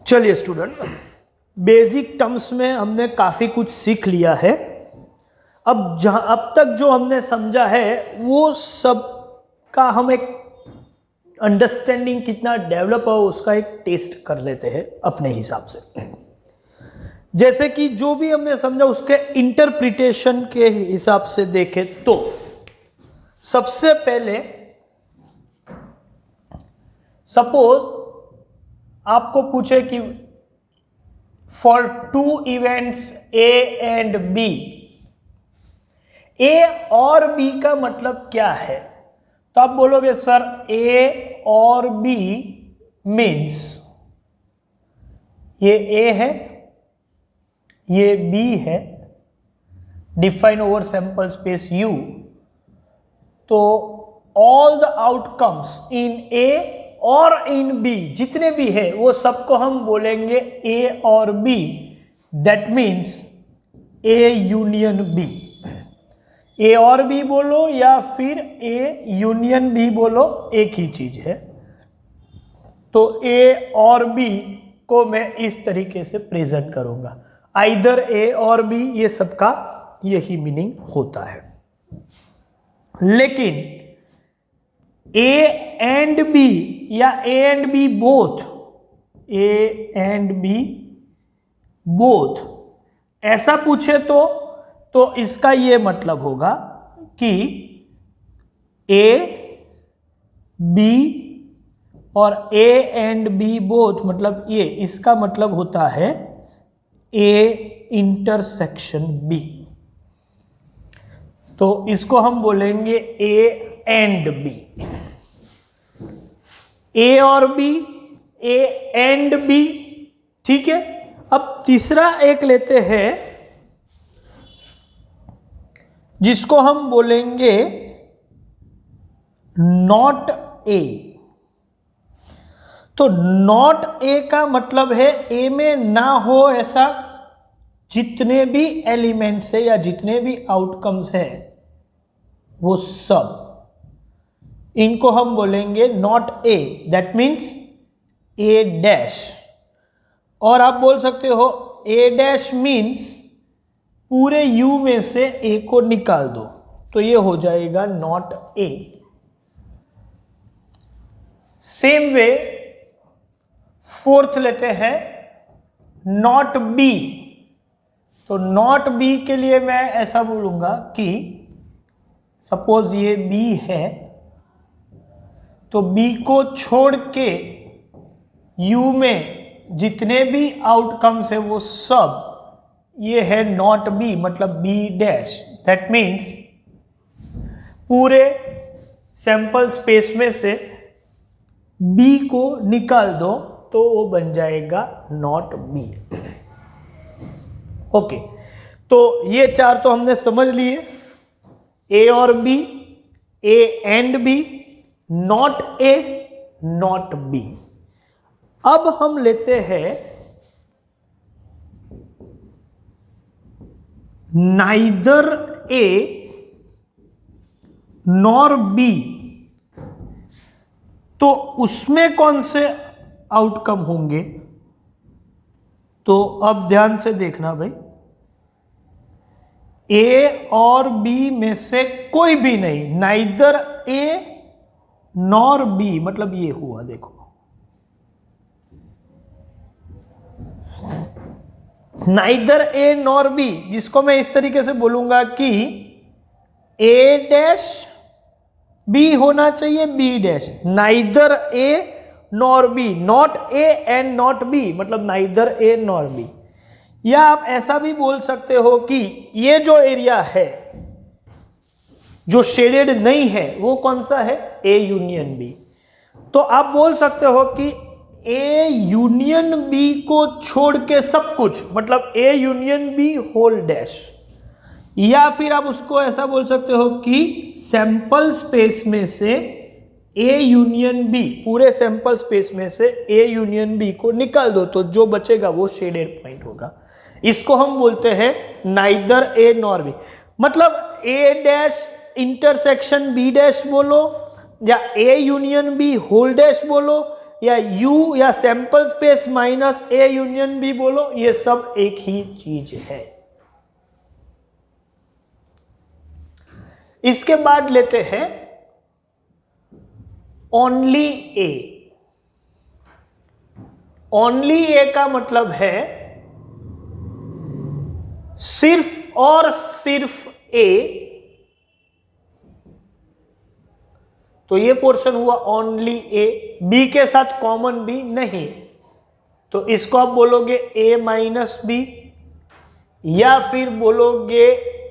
चलिए student, basic terms में हमने काफ़ी कुछ सीख लिया है। अब तक जो हमने समझा है वो सब का हम एक अंडरस्टैंडिंग कितना डेवलप हो उसका एक टेस्ट कर लेते हैं अपने हिसाब से। जैसे कि जो भी हमने समझा उसके इंटरप्रिटेशन के हिसाब से देखें तो सबसे पहले सपोज आपको पूछे कि for two events A and B, A और बी का मतलब क्या है, तो आप बोलोगे सर ए और बी मीन्स ये ए है, ये बी है, define over sample space you, तो ऑल द आउटकम्स इन ए और इन बी जितने भी है वो सबको हम बोलेंगे ए और B. That means A union B. A और बी बोलो या फिर ए यूनियन बी बोलो, एक ही चीज है। तो ए और बी को मैं इस तरीके से प्रेजेंट करूंगा, आइदर ए और बी, ये सबका यही मीनिंग होता है। लेकिन ए एंड बी या A and B both, A and B both ऐसा पूछे तो इसका ये मतलब होगा कि ए बी और ए एंड बी बोथ, मतलब ये इसका मतलब होता है ए इंटरसेक्शन बी। तो इसको हम बोलेंगे ए एंड बी, ए और बी, ए एंड बी। ठीक है, अब तीसरा एक लेते हैं जिसको हम बोलेंगे नॉट ए। तो नॉट ए का मतलब है ए में ना हो ऐसा जितने भी एलिमेंट्स है या जितने भी आउटकम्स है वो सब, इनको हम बोलेंगे not a. That means A dash. और आप बोल सकते हो ए डैश मीन्स पूरे यू में से ए को निकाल दो, तो ये हो जाएगा not A. Same way fourth लेते हैं नॉट बी। तो नॉट बी के लिए मैं ऐसा बोलूंगा कि सपोज ये बी है, तो बी को छोड़ के यू में जितने भी आउटकम्स है वो सब ये है नॉट बी, मतलब बी डैश। दैट मीन्स पूरे सैंपल स्पेस में से बी को निकाल दो तो वो बन जाएगा नॉट बी। ओके, तो ये चार तो हमने समझ लिए, ए और B, A and B, not A, not B. अब हम लेते हैं नाइदर ए नॉर बी। तो उसमें कौन से आउटकम होंगे, तो अब ध्यान से देखना भाई, ए और बी में से कोई भी नहीं, नाइदर ए नॉर बी, मतलब ये हुआ, देखो नाइदर ए नॉर बी, जिसको मैं इस तरीके से बोलूंगा कि ए डैश बी होना चाहिए, B dash, neither A nor B, not A and not B, मतलब नाइदर ए नॉर बी। या आप ऐसा भी बोल सकते हो कि ये जो एरिया है जो शेडेड नहीं है वो कौन सा है, ए यूनियन बी। तो आप बोल सकते हो कि ए यूनियन बी को छोड़ के सब कुछ, मतलब A union B whole dash. या फिर आप उसको ऐसा बोल सकते हो कि सैंपल स्पेस में से ए यूनियन बी, पूरे सैंपल स्पेस में से ए यूनियन बी को निकाल दो तो जो बचेगा वो शेडेड पॉइंट होगा। इसको हम बोलते हैं नाइदर ए नॉर बी। मतलब A dash intersection B dash बोलो, या A union B whole dash बोलो, या U या sample space minus A union B बोलो, ये सब एक ही चीज है। इसके बाद लेते हैं ओनली A। ओनली A का मतलब है सिर्फ और सिर्फ A, तो ये पोर्शन हुआ ओनली A। B के साथ कॉमन B नहीं, तो इसको आप बोलोगे A माइनस B, या फिर बोलोगे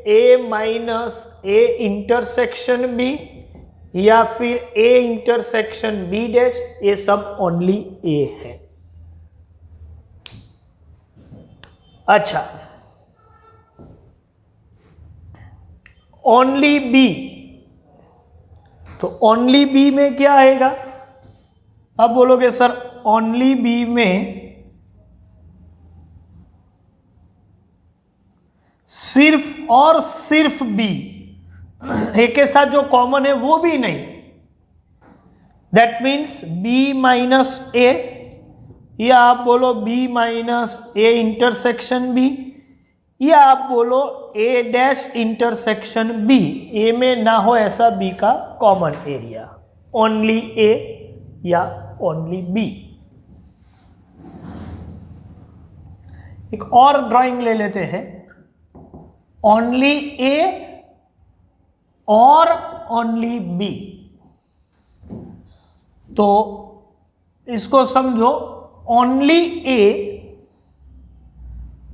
A minus A intersection B, या फिर A इंटरसेक्शन B डैश, ये सब ओनली A है। अच्छा, ओनली B, तो ओनली B में क्या आएगा? आप बोलोगे सर ओनली B में सिर्फ और सिर्फ B, ए के साथ जो कॉमन है वो भी नहीं, that means B minus A, या आप बोलो B minus A intersection B, या आप बोलो A dash intersection B। A में ना हो ऐसा B का कॉमन एरिया, ओनली A या ओनली B। एक और ड्राइंग ले लेते हैं, ओनली A और ओनली B। तो इसको समझो, ओनली A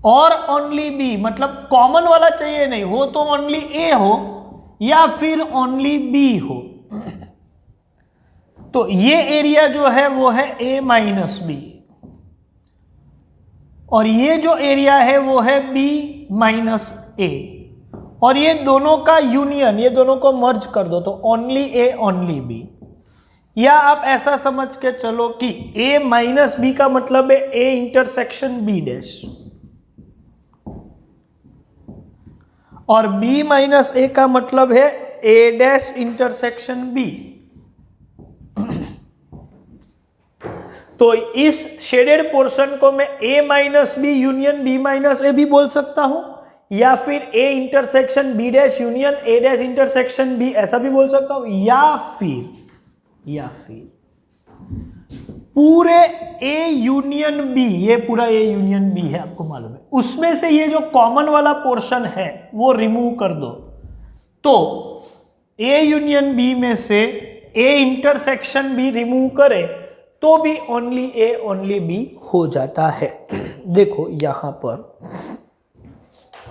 और ओनली B, मतलब कॉमन वाला चाहिए नहीं, हो तो ओनली A हो या फिर ओनली B हो। तो ये एरिया जो है वो है A माइनस B, और ये जो एरिया है वो है B माइनस A, और ये दोनों का यूनियन, ये दोनों को मर्ज कर दो तो ओनली A ओनली B। या आप ऐसा समझ के चलो कि A माइनस B का मतलब है A इंटरसेक्शन B डैश, और B माइनस A का मतलब है A डैश इंटरसेक्शन B। तो इस शेडेड पोर्शन को मैं A minus B union B minus A भी बोल सकता हूं, या फिर A intersection B dash union A dash intersection B ऐसा भी बोल सकता हूं, या फिर पूरे A यूनियन B, ये पूरा A यूनियन B है आपको मालूम है, उसमें से ये जो कॉमन वाला पोर्शन है वो रिमूव कर दो, तो A यूनियन B में से A इंटरसेक्शन B रिमूव करे तो भी ओनली A ओनली B हो जाता है। देखो यहां पर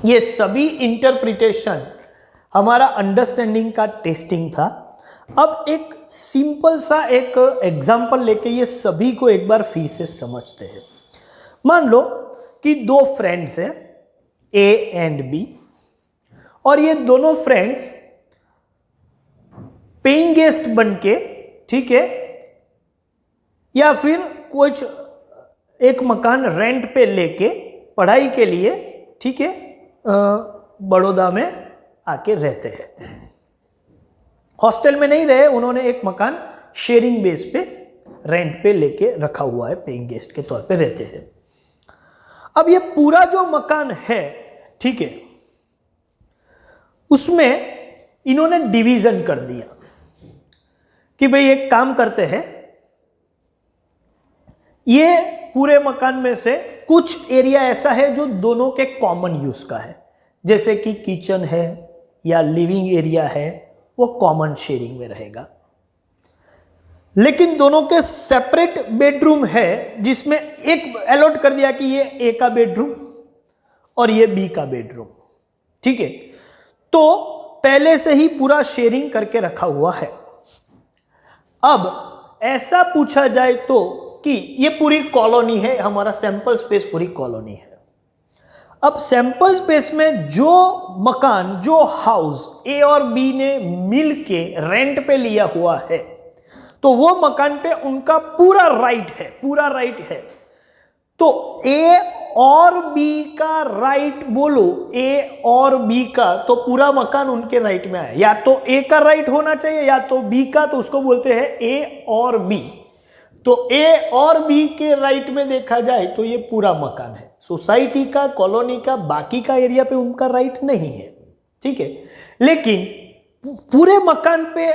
ये सभी इंटरप्रिटेशन हमारा अंडरस्टैंडिंग का टेस्टिंग था। अब एक सिंपल सा एक एग्जांपल लेके ये सभी को एक बार फिर से समझते हैं। मान लो कि दो फ्रेंड्स हैं A एंड B, और ये दोनों फ्रेंड्स पेइंग गेस्ट बनके, ठीक है, या फिर कुछ एक मकान रेंट पे लेके पढ़ाई के लिए, ठीक है, बड़ौदा में आके रहते हैं। हॉस्टल में नहीं रहे, उन्होंने एक मकान शेयरिंग बेस पे रेंट पे लेके रखा हुआ है, पेइंग गेस्ट के तौर पे रहते हैं। अब ये पूरा जो मकान है, ठीक है, उसमें इन्होंने डिवीजन कर दिया कि भाई एक काम करते हैं, ये पूरे मकान में से कुछ एरिया ऐसा है जो दोनों के कॉमन यूज का है, जैसे कि किचन है या लिविंग एरिया है, वो कॉमन शेयरिंग में रहेगा। लेकिन दोनों के सेपरेट बेडरूम है, जिसमें एक अलॉट कर दिया कि ये ए का बेडरूम और ये बी का बेडरूम, ठीक है। तो पहले से ही पूरा शेयरिंग करके रखा हुआ है। अब ऐसा पूछा जाए तो कि ये पूरी कॉलोनी है, हमारा सैंपल स्पेस पूरी कॉलोनी है। अब सैंपल स्पेस में जो मकान, जो हाउस ए और बी ने मिलके रेंट पे लिया हुआ है, तो वो मकान पे उनका पूरा राइट है, पूरा राइट है। तो ए और बी का राइट बोलो, ए और बी का, तो पूरा मकान उनके राइट में आया। या तो ए का राइट होना चाहिए या तो बी का, तो उसको बोलते हैं ए और बी। तो ए और बी के राइट में देखा जाए तो ये पूरा मकान है, सोसाइटी का, कॉलोनी का, बाकी का एरिया पे उनका राइट नहीं है, ठीक है। लेकिन पूरे मकान पे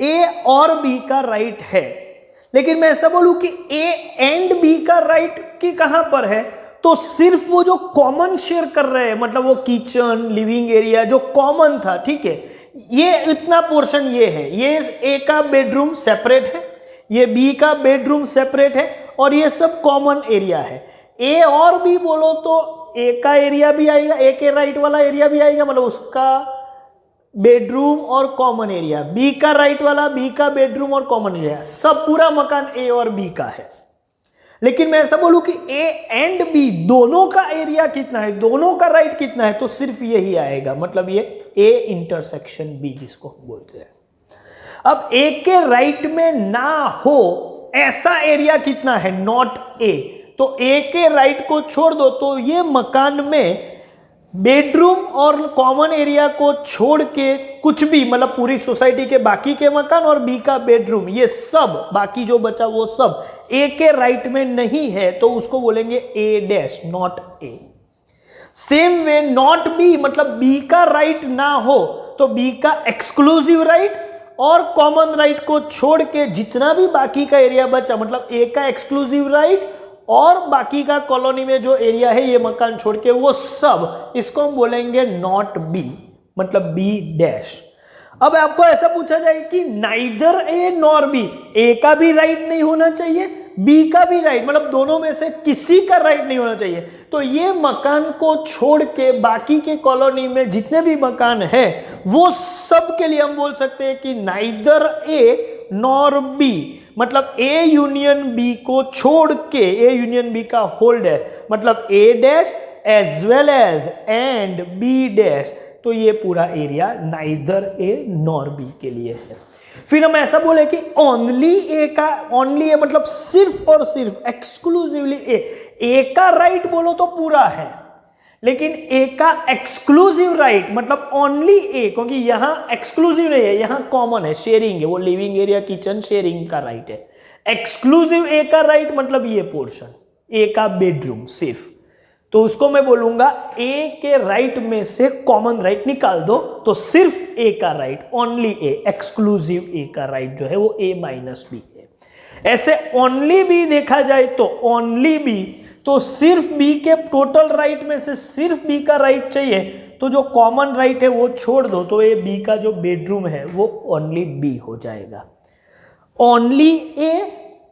ए और बी का राइट है, लेकिन मैं ऐसा बोलूं कि ए एंड बी का राइट की कहां पर है, तो सिर्फ वो जो कॉमन शेयर कर रहे हैं, मतलब वो किचन, लिविंग एरिया जो कॉमन था, ठीक है, ये इतना पोर्शन ये है, ये ए का बेडरूम सेपरेट है, ये बी का बेडरूम सेपरेट है, और ये सब कॉमन एरिया है। ए और बी बोलो तो ए का एरिया भी आएगा, ए के राइट वाला एरिया भी आएगा, मतलब उसका बेडरूम और कॉमन एरिया, बी का राइट वाला, बी का बेडरूम और कॉमन एरिया, सब पूरा मकान ए और बी का है। लेकिन मैं ऐसा बोलूं कि ए एंड बी दोनों का एरिया कितना है, दोनों का राइट कितना है, तो सिर्फ यही आएगा, मतलब ये ए इंटरसेक्शन बी जिसको हम बोलते हैं। अब ए के राइट में ना हो ऐसा एरिया कितना है, नॉट ए, तो ए के राइट को छोड़ दो, तो ये मकान में बेडरूम और कॉमन एरिया को छोड़ के कुछ भी, मतलब पूरी सोसाइटी के बाकी के मकान और बी का बेडरूम, ये सब बाकी जो बचा वो सब ए के राइट में नहीं है, तो उसको बोलेंगे A dash, not A. Same way not B, मतलब बी का राइट ना हो तो बी का एक्सक्लूसिव राइट और कॉमन राइट को छोड़ के जितना भी बाकी का एरिया बचा, मतलब ए का एक्सक्लूसिव राइट और बाकी का कॉलोनी में जो एरिया है ये मकान छोड़ के वो सब, इसको हम बोलेंगे नॉट बी, मतलब बी डैश। अब आपको ऐसा पूछा जाए कि नाइदर ए नॉर बी, ए का भी राइट नहीं होना चाहिए, बी का भी राइट, मतलब दोनों में से किसी का राइट नहीं होना चाहिए, तो ये मकान को छोड़ के बाकी के कॉलोनी में जितने भी मकान है वो सब के लिए हम बोल सकते हैं कि नाइदर ए नॉर बी, मतलब ए यूनियन बी को छोड़ के, ए यूनियन बी का होल्ड है, मतलब A dash as well as and B dash, तो ये पूरा area neither A nor B के लिए है। फिर हम ऐसा बोले कि ओनली ए का, ओनली ए मतलब सिर्फ और सिर्फ, एक्सक्लूसिवली ए का राइट बोलो तो पूरा है, लेकिन ए का एक्सक्लूसिव राइट मतलब ओनली ए, क्योंकि यहां एक्सक्लूसिव नहीं है, यहां कॉमन है, शेयरिंग है, वो लिविंग एरिया, किचन शेयरिंग का राइट है। एक्सक्लूसिव ए का राइट मतलब ये पोर्शन, ए का बेडरूम सिर्फ, तो उसको मैं बोलूंगा ए के राइट में से कॉमन राइट निकाल दो, तो सिर्फ ए का राइट, ओनली ए, एक्सक्लूसिव ए का राइट जो है वो ए माइनस बी है। ऐसे ओनली बी देखा जाए तो ओनली बी, तो सिर्फ बी के टोटल राइट में से सिर्फ बी का राइट चाहिए, तो जो कॉमन राइट है वो छोड़ दो, तो ये बी का जो बेडरूम है वो ओनली बी हो जाएगा। ओनली ए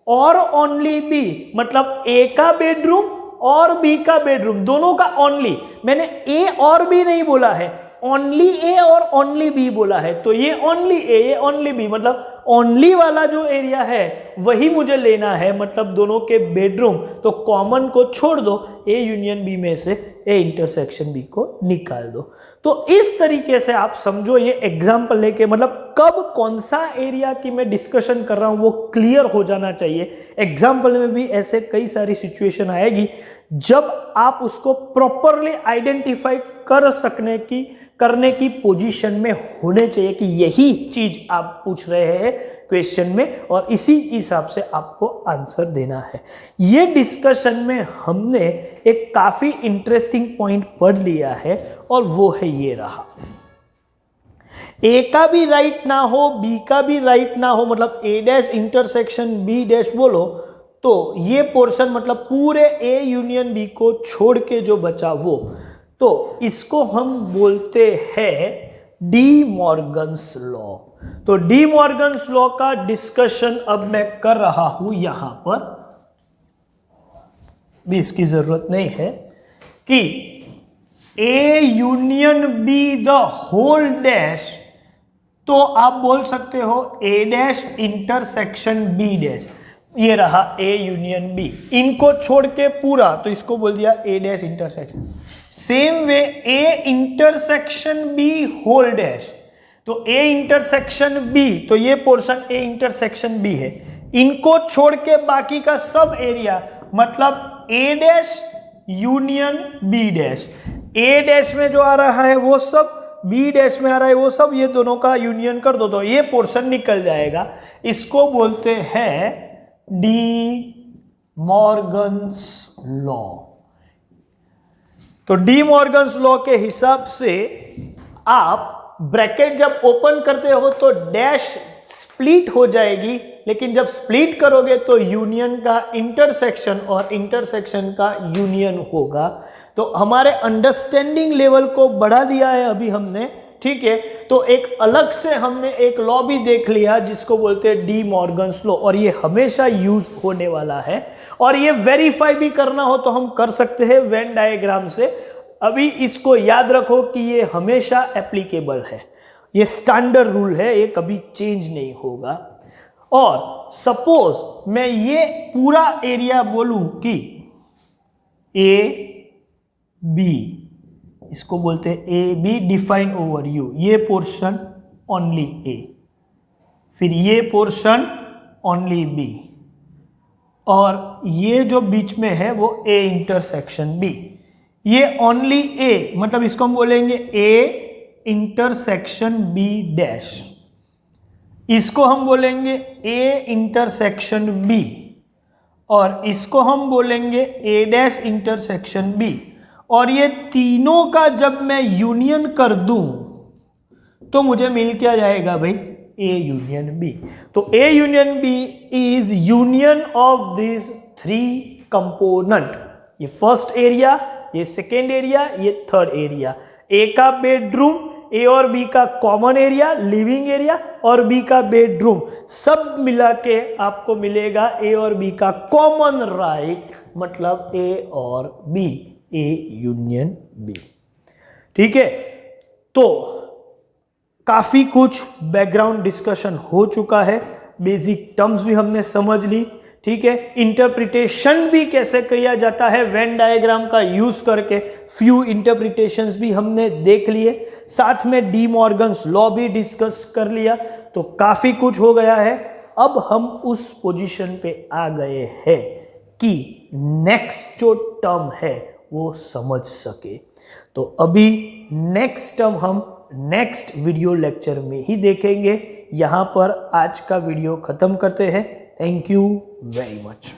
और ओनली बी मतलब ए का बेडरूम और बी का बेडरूम दोनों का ओनली, मैंने ए और बी नहीं बोला है, ओनली ए और ओनली बी बोला है, तो ये ओनली ए, ये ओनली बी, मतलब ओनली वाला जो एरिया है वही मुझे लेना है, मतलब दोनों के बेडरूम, तो कॉमन को छोड़ दो, ए यूनियन बी में से ए इंटरसेक्शन बी को निकाल दो। तो इस तरीके से आप समझो, ये एग्जांपल लेके, मतलब कब कौन सा एरिया की मैं डिस्कशन कर रहा हूं वो क्लियर हो जाना चाहिए। एग्जाम्पल में भी ऐसे कई सारी सिचुएशन आएगी जब आप उसको प्रॉपरली आइडेंटिफाई करने की पोजीशन में होने चाहिए कि यही चीज आप पूछ रहे हैं क्वेश्चन में, और इसी हिसाब से आपको आंसर देना है। ये डिस्कशन में हमने एक काफी इंटरेस्टिंग पॉइंट पढ़ लिया है, और वो है ये रहा, ए का भी राइट ना हो, बी का भी राइट ना हो, मतलब A dash intersection B dash बोलो, तो ये पोर्शन मतलब पूरे ए यूनियन बी को छोड़ के जो बचा वो, तो इसको हम बोलते हैं डी मॉर्गन्स लॉ। तो डी मॉर्गन्स लॉ का डिस्कशन अब मैं कर रहा हूं यहां पर, भी इसकी जरूरत नहीं है, कि A union B the whole dash, तो आप बोल सकते हो A dash intersection B dash, ये रहा ए यूनियन बी, इनको छोड़ के पूरा, तो इसको बोल दिया A dash intersection. Same way A intersection B whole dash, तो ए इंटरसेक्शन बी, तो ये पोर्शन ए इंटरसेक्शन बी है, इनको छोड़ के बाकी का सब एरिया मतलब A dash union B dash, A dash में जो आ रहा है वो सब, बी डैश में आ रहा है वो सब, ये दोनों का यूनियन कर दो तो ये पोर्शन निकल जाएगा। इसको बोलते हैं डी मॉर्गन्स लॉ। तो डी मॉर्गन्स लॉ के हिसाब से आप ब्रैकेट जब ओपन करते हो तो डैश स्प्लिट हो जाएगी, लेकिन जब स्प्लिट करोगे तो यूनियन का इंटरसेक्शन और इंटरसेक्शन का यूनियन होगा। तो हमारे अंडरस्टैंडिंग लेवल को बढ़ा दिया है अभी हमने, ठीक है। तो एक अलग से हमने एक लॉ भी देख लिया जिसको बोलते हैं डी मॉर्गन्स लॉ, और ये हमेशा यूज होने वाला है। और ये वेरीफाई भी करना हो तो हम कर सकते हैं वेन डायग्राम से। अभी इसको याद रखो कि ये हमेशा एप्लीकेबल है, ये स्टैंडर्ड रूल है, ये कभी चेंज नहीं होगा। और सपोज मैं ये पूरा एरिया बोलूं कि ए बी, इसको बोलते हैं A B define over U, ये पोर्शन ओनली ए, फिर ये पोर्शन ओनली बी, और ये जो बीच में है वो ए इंटरसेक्शन बी। ये ओनली ए, मतलब इसको हम बोलेंगे ए इंटरसेक्शन बी डैश, इसको हम बोलेंगे ए इंटरसेक्शन बी, और इसको हम बोलेंगे ए डैश इंटरसेक्शन बी। और ये तीनों का जब मैं यूनियन कर दूं तो मुझे मिल क्या जाएगा भाई, ए यूनियन बी। तो A union B is union of this three component, ये फर्स्ट एरिया, ये सेकेंड एरिया, ये थर्ड एरिया। ए का बेडरूम, ए और बी का कॉमन एरिया लिविंग एरिया, और बी का बेडरूम, सब मिला के आपको मिलेगा ए और बी का कॉमन राइट, मतलब ए और बी, ए यूनियन बी। ठीक है, तो काफी कुछ बैकग्राउंड डिस्कशन हो चुका है, बेसिक टर्म्स भी हमने समझ ली, ठीक है। इंटरप्रिटेशन भी कैसे किया जाता है वेन डायग्राम का यूज करके, फ्यू इंटरप्रिटेशंस भी हमने देख लिए, साथ में डी मॉर्गन्स लॉ भी डिस्कस कर लिया। तो काफी कुछ हो गया है। अब हम उस पोजीशन पे आ गए हैं कि नेक्स्ट जो टर्म है वो समझ सके। तो अभी नेक्स्ट टर्म हम नेक्स्ट वीडियो लेक्चर में ही देखेंगे। यहाँ पर आज का वीडियो खत्म करते हैं। Thank you very much.